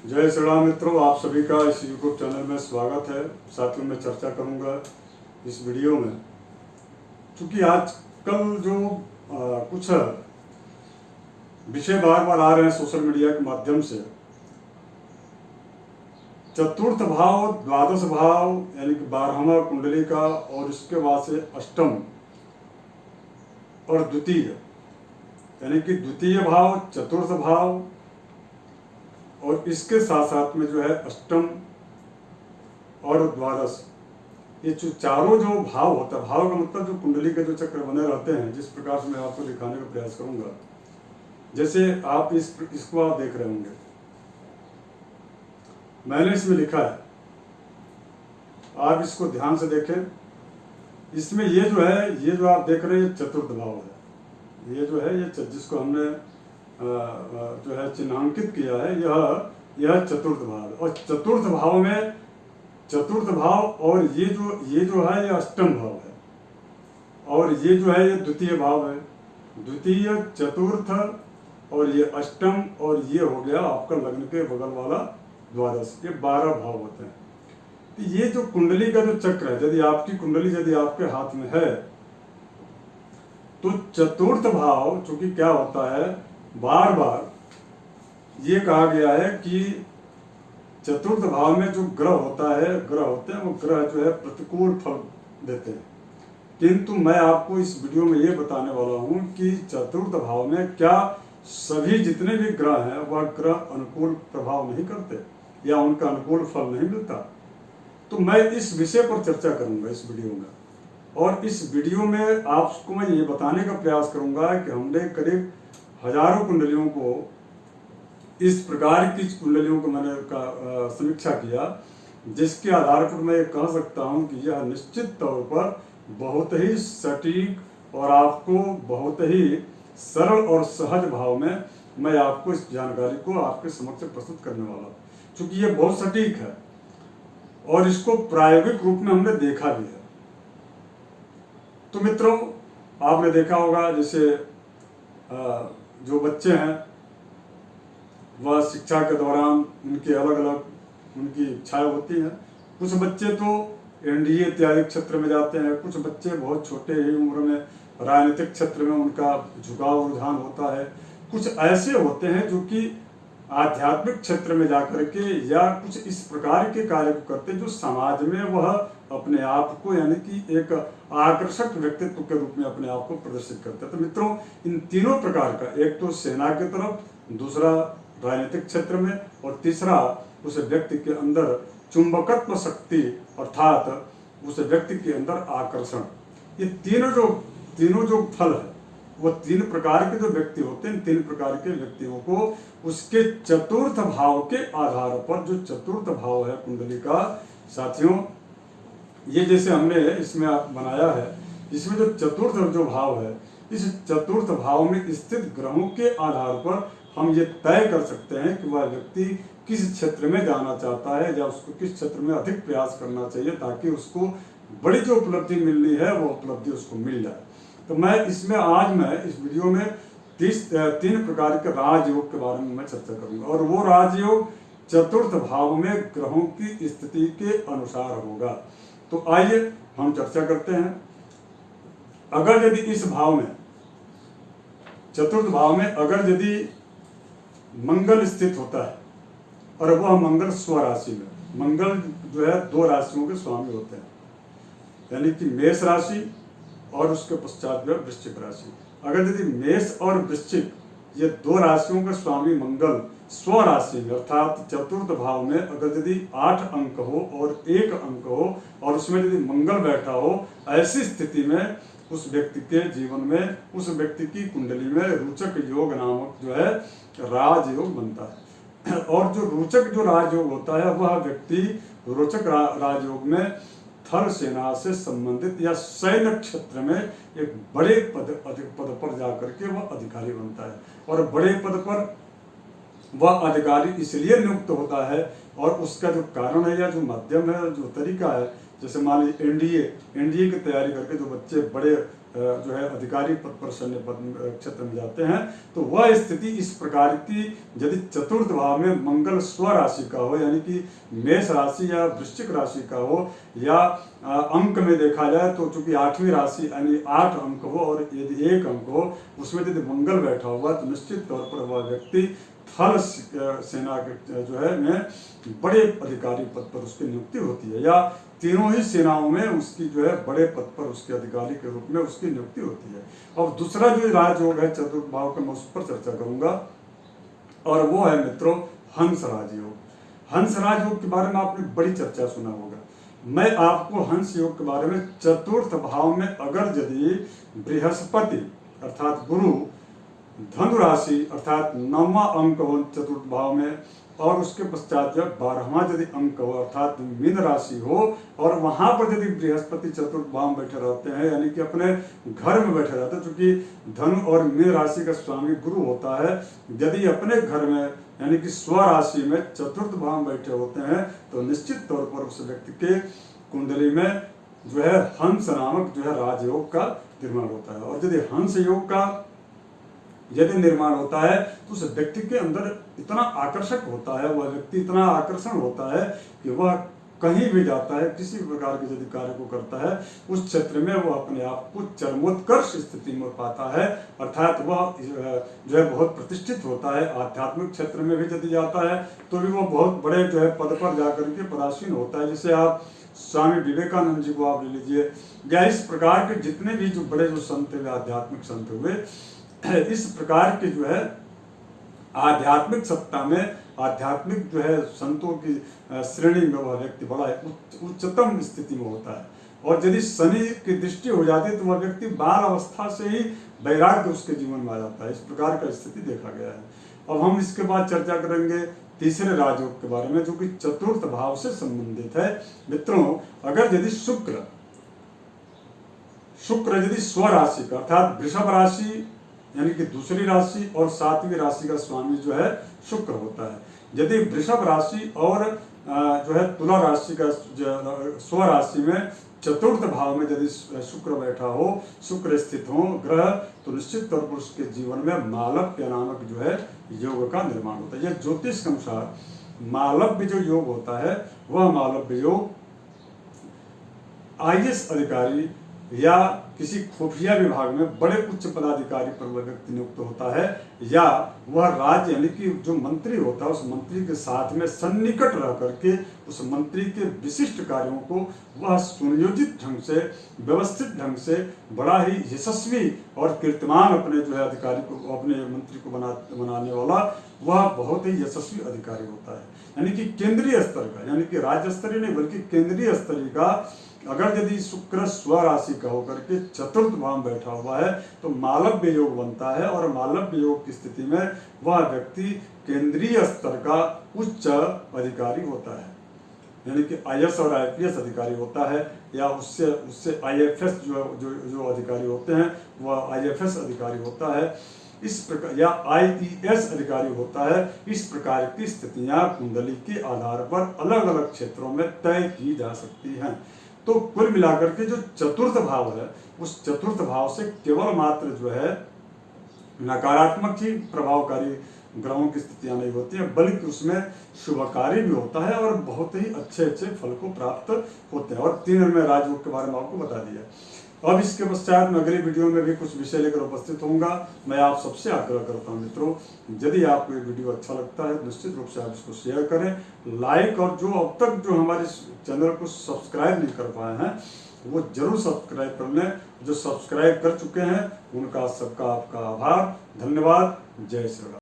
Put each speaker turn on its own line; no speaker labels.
जय श्री राम मित्रों, आप सभी का इस यूट्यूब चैनल में स्वागत है। साथियों, मैं चर्चा करूंगा इस वीडियो में, क्योंकि आजकल जो कुछ विषय बार बार आ रहे हैं सोशल मीडिया के माध्यम से। चतुर्थ भाव, द्वादश भाव यानी कि 12वां कुंडली का, और इसके बाद से अष्टम और द्वितीय यानी कि द्वितीय भाव, चतुर्थ भाव और इसके साथ साथ में जो है अष्टम और द्वादश, ये जो चारों जो भाव होता है, भाव का मतलब जो कुंडली के जो चक्र बने रहते हैं, जिस प्रकार से मैं आपको दिखाने का प्रयास करूंगा। जैसे आप इसको आप देख रहे होंगे, मैंने इसमें लिखा है, आप इसको ध्यान से देखें। इसमें ये जो है, ये जो आप देख रहे हैं चतुर्थ भाव है। ये जो है, ये जिसको हमने जो है चिन्हांकित किया है, यह चतुर्थ भाव है। और चतुर्थ भाव में, चतुर्थ भाव और ये जो है, ये अष्टम भाव है, और ये जो है, ये द्वितीय भाव है। द्वितीय, चतुर्थ और ये अष्टम, और ये हो गया आपका लग्न के बगल वाला द्वादश। ये 12 भाव होते हैं। तो ये जो कुंडली का जो चक्र है, यदि आपकी कुंडली यदि आपके हाथ में है, तो चतुर्थ भाव चूंकि क्या होता है, बार बार ये कहा गया है कि चतुर्थ भाव में जो ग्रह होते हैं, वो ग्रह जो है प्रतिकूल फल देते हैं। किंतु मैं आपको इस वीडियो में ये बताने वाला हूं कि चतुर्थ भाव में क्या सभी जितने भी ग्रह हैं, वह ग्रह अनुकूल प्रभाव नहीं करते या उनका अनुकूल फल नहीं मिलता। तो मैं इस विषय पर चर्चा करूंगा इस वीडियो में, और इस वीडियो में आपको मैं ये बताने का प्रयास करूंगा कि हमने करीब हजारों कुंडलियों को, इस प्रकार की कुंडलियों को मैंने समीक्षा किया, जिसके आधार पर मैं कह सकता हूं कि यह निश्चित तौर पर बहुत ही सटीक और आपको बहुत ही सरल और सहज भाव में मैं आपको इस जानकारी को आपके समक्ष प्रस्तुत करने वाला हूं, क्योंकि यह बहुत सटीक है और इसको प्रायोगिक रूप में हमने देखा भी है। तो मित्रों, आपने देखा होगा, जैसे जो बच्चे हैं वह शिक्षा के दौरान उनके अलग अलग उनकी इच्छाएं होती हैं। कुछ बच्चे तो एनडीए इत्यादि क्षेत्र में जाते हैं, कुछ बच्चे बहुत छोटे ही उम्र में राजनीतिक क्षेत्र में उनका झुकाव रुझान होता है। कुछ ऐसे होते हैं जो कि आध्यात्मिक क्षेत्र में जाकर के या कुछ इस प्रकार के कार्य को करते हैं जो समाज में वह अपने आप को यानी कि एक आकर्षक व्यक्तित्व के रूप में अपने आप को प्रदर्शित करते हैं। तो मित्रों, इन तीनों प्रकार का, एक तो सेना की तरफ, दूसरा राजनीतिक क्षेत्र में, और तीसरा उस व्यक्ति के अंदर चुंबकत्व शक्ति अर्थात उस व्यक्ति के अंदर आकर्षण, ये तीनों जो फल है, वो तीन प्रकार के जो व्यक्ति होते हैं, तीन प्रकार के व्यक्तियों को उसके चतुर्थ भाव के आधार पर, जो चतुर्थ भाव है कुंडली का, साथियों, ये जैसे हमने इसमें बनाया है, इसमें जो चतुर्थ जो भाव है, इस चतुर्थ भाव में स्थित ग्रहों के आधार पर हम ये तय कर सकते हैं कि वह व्यक्ति किस क्षेत्र में जाना चाहता है या उसको किस क्षेत्र में अधिक प्रयास करना चाहिए, ताकि उसको बड़ी जो उपलब्धि मिलनी है वो उपलब्धि उसको मिल जाए। तो मैं आज मैं इस वीडियो में 3 प्रकार के राजयोग के बारे में मैं चर्चा करूंगा, और वो राजयोग चतुर्थ भाव में ग्रहों की स्थिति के अनुसार होगा। तो आइए हम चर्चा करते हैं। अगर यदि इस भाव में, चतुर्थ भाव में अगर यदि मंगल स्थित होता है, और वह मंगल स्वराशि में, मंगल जो है 2 राशियों के स्वामी होते हैं, यानी कि मेष राशि और उसके पश्चात जो वृश्चिक राशि। अगर यदि मेष और वृश्चिक ये 2 राशियों के स्वामी मंगल स्वराशि में अर्थात चतुर्थ भाव में अगर यदि 8 अंक हो और 1 अंक हो, और उसमें यदि मंगल बैठा हो, ऐसी स्थिति में उस व्यक्ति के जीवन में, उस व्यक्ति की कुंडली में रोचक योग नामक जो है राजयोग बनता है। और जो रोचक जो राजयोग होता है, वह व्यक्ति रोचक राजयोग में थल सेना से संबंधित या सैन्य क्षेत्र में एक बड़े पद पर जाकर के वह अधिकारी बनता है। और बड़े पद पर वह अधिकारी इसलिए नियुक्त होता है, और उसका जो कारण है या जो माध्यम है, जो तरीका है, जैसे मान लीजिए एनडीए की तैयारी करके जो बच्चे बड़े जो है अधिकारी पद पर सैन्य पद क्षेत्र में जाते हैं, तो वह स्थिति इस प्रकार की यदि चतुर्थ भाव में मंगल स्व राशि का हो, यानी कि मेष राशि या वृश्चिक राशि का हो, या अंक में देखा जाए तो चूंकि 8वीं राशि यानी 8 अंक हो और यदि 1 अंक हो, उसमें यदि मंगल बैठा हुआ तो निश्चित तौर पर वह व्यक्ति थल सेना के जो है में बड़े अधिकारी पद पर उसकी नियुक्ति होती है, या तीनों ही सेनाओं में उसकी जो है बड़े पद पर उसके अधिकारी के रूप में उसकी नियुक्ति होती है। और दूसरा जो राजयोग है चतुर्थ भाव का, मैं उस पर चर्चा करूंगा, और वो है मित्रों हंस राजयोग। हंस राजयोग के बारे में आपने बड़ी चर्चा सुना होगा। मैं आपको हंस योग के बारे में चतुर्थ भाव में अगर यदि बृहस्पति अर्थात गुरु धनु राशि अर्थात 9वां अंक हो चतुर्थ भाव में, और उसके पश्चात जब 12वां यदि अंक हो अर्थात मीन राशि हो, और वहां पर यदि बृहस्पति चतुर्थ भाव में बैठे रहते हैं, यानी कि अपने घर में बैठे रहते हैं, क्योंकि धनु और मीन राशि का स्वामी गुरु होता है, यदि अपने घर में यानी कि स्व राशि में चतुर्थ भाव में बैठे होते हैं, तो निश्चित तौर पर उस व्यक्ति के कुंडली में जो है हंस नामक जो है राजयोग का निर्माण होता है। और यदि हंस योग का यदि निर्माण होता है तो उस व्यक्ति के अंदर इतना आकर्षक होता है, वह व्यक्ति इतना आकर्षण होता है कि वह कहीं भी जाता है, किसी प्रकार के यदि कार्य को करता है, उस क्षेत्र में वह अपने आप को चरमोत्कर्ष स्थिति में पाता है, अर्थात वह जो है बहुत प्रतिष्ठित होता है। आध्यात्मिक क्षेत्र में भी यदि जाता है तो भी वह बहुत बड़े जो है पद पर जाकर के पदासीन होता है। जैसे आप स्वामी विवेकानंद जी को आप ले लीजिए, या इस प्रकार के जितने भी जो बड़े जो संत हुए, आध्यात्मिक संत हुए, इस प्रकार के जो है आध्यात्मिक सत्ता में, आध्यात्मिक जो है संतों की श्रेणी में वह व्यक्ति बड़ा उच्चतम स्थिति में होता है। और यदि शनि की दृष्टि हो जाती है तो वह व्यक्ति बाल अवस्था से ही वैराग्य उसके जीवन में आ जाता है। इस प्रकार का स्थिति देखा गया है। अब हम इसके बाद चर्चा करेंगे तीसरे राजयोग के बारे में, जो कि चतुर्थ भाव से संबंधित है। मित्रों, अगर यदि शुक्र यदि स्व राशि का अर्थात वृषभ राशि यानी कि दूसरी राशि और 7वीं राशि का स्वामी जो है शुक्र होता है, यदि वृषभ राशि और जो है तुला राशि का स्व राशि में चतुर्थ भाव में यदि शुक्र बैठा हो, शुक्र स्थित हो ग्रह, तो निश्चित तौर पर उसके जीवन में मालव्य नामक जो है योग का निर्माण होता है। यह ज्योतिष के अनुसार मालव्य जो योग होता है, वह मालव्य योग IAS अधिकारी या किसी खुफिया विभाग में बड़े उच्च पदाधिकारी पर वह व्यक्ति नियुक्त होता है, या वह राज्य यानी कि जो मंत्री होता है उस मंत्री के साथ में सन्निकट रह करके उस मंत्री के विशिष्ट कार्यों को वह सुनियोजित ढंग से, व्यवस्थित ढंग से, बड़ा ही यशस्वी और कीर्तिमान अपने जो है अधिकारी को, अपने मंत्री को बनाने वाला वह बहुत ही यशस्वी अधिकारी होता है। यानी कि केंद्रीय स्तर का, यानी कि राज्य स्तरीय नहीं बल्कि केंद्रीय स्तरीय का, अगर यदि शुक्र स्व राशि का होकर के चतुर्थ भाव में बैठा हुआ है तो मालव्य योग बनता है, और मालव्य योग की स्थिति में वह व्यक्ति केंद्रीय स्तर का उच्च अधिकारी होता है, यानी कि IAS और IPS अधिकारी होता है, या उससे IFS जो अधिकारी होते हैं वह IFS अधिकारी होता है, इस प्रकार, या IES अधिकारी होता है। इस प्रकार की स्थितियां कुंडली के आधार पर अलग अलग क्षेत्रों में तय की जा सकती हैं। तो कुल मिलाकर के जो चतुर्थ भाव है, उस चतुर्थ भाव से केवल मात्र जो है नकारात्मक ही प्रभावकारी ग्रहों की स्थितियां नहीं होती हैं, बल्कि उसमें शुभकारी भी होता है और बहुत ही अच्छे अच्छे फल को प्राप्त होते हैं। और 3 में राजयोग के बारे में आपको बता दिया। अब इसके पश्चात मैं अगली वीडियो में भी कुछ विषय लेकर उपस्थित होऊंगा। मैं आप सबसे आग्रह करता हूं मित्रों, यदि आपको ये वीडियो अच्छा लगता है तो निश्चित रूप से आप इसको शेयर करें, लाइक, और जो अब तक जो हमारे चैनल को सब्सक्राइब नहीं कर पाए हैं वो जरूर सब्सक्राइब कर लें। जो सब्सक्राइब कर चुके हैं उनका सबका आपका आभार, धन्यवाद। जय श्री राम।